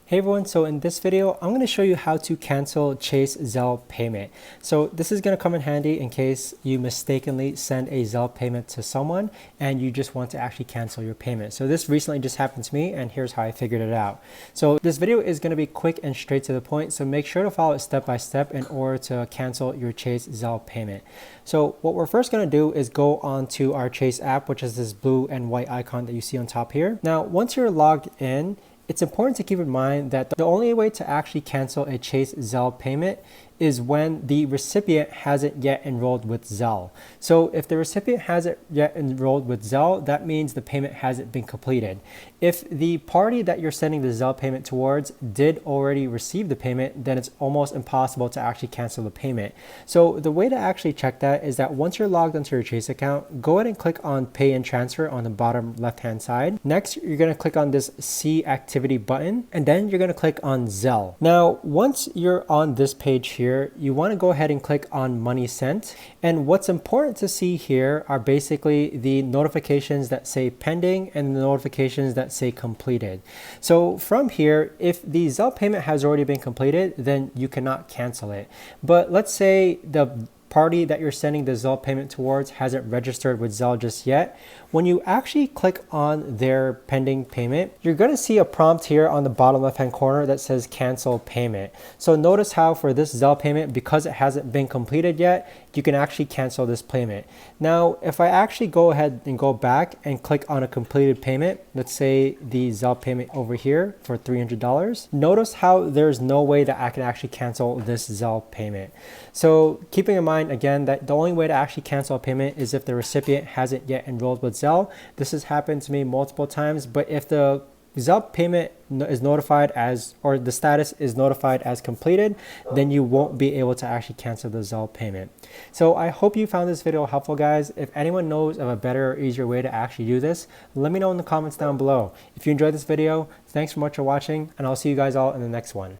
Hey everyone, so in this video, I'm going to show you how to cancel Chase Zelle payment. So this is going to come in handy in case you mistakenly send a Zelle payment to someone and you just want to actually cancel your payment. So this recently just happened to me and here's how I figured it out. So this video is going to be quick and straight to the point, so make sure to follow it step by step in order to cancel your Chase Zelle payment. So what we're first going to do is go on to our Chase app, which is this blue and white icon that you see on top here. Now, once you're logged in, it's important to keep in mind that the only way to actually cancel a Chase Zelle payment is when the recipient hasn't yet enrolled with Zelle. So if the recipient hasn't yet enrolled with Zelle, that means the payment hasn't been completed. If the party that you're sending the Zelle payment towards did already receive the payment, then it's almost impossible to actually cancel the payment. So the way to actually check that is that once you're logged into your Chase account, go ahead and click on Pay and Transfer on the bottom left-hand side. Next, you're going to click on this See Activity button, and then you're going to click on Zelle. Now, once you're on this page here, you want to go ahead and click on Money Sent. And what's important to see here are basically the notifications that say pending and the notifications that say completed. So from here, if the Zelle payment has already been completed, then you cannot cancel it. But let's say the party that you're sending the Zelle payment towards hasn't registered with Zelle just yet. When you actually click on their pending payment, you're going to see a prompt here on the bottom left hand corner that says cancel payment. So notice how for this Zelle payment, because it hasn't been completed yet, you can actually cancel this payment. Now, if I actually go ahead and go back and click on a completed payment, let's say the Zelle payment over here for $300, notice how there's no way that I can actually cancel this Zelle payment. So keeping in mind again that the only way to actually cancel a payment is if the recipient hasn't yet enrolled with Zelle. This has happened to me multiple times, but if the Zelle payment is notified as, or the status is notified as completed, then you won't be able to actually cancel the Zelle payment. So I hope you found this video helpful, guys. If anyone knows of a better or easier way to actually do this, let me know in the comments down below. If you enjoyed this video, thanks so much for watching, and I'll see you guys all in the next one.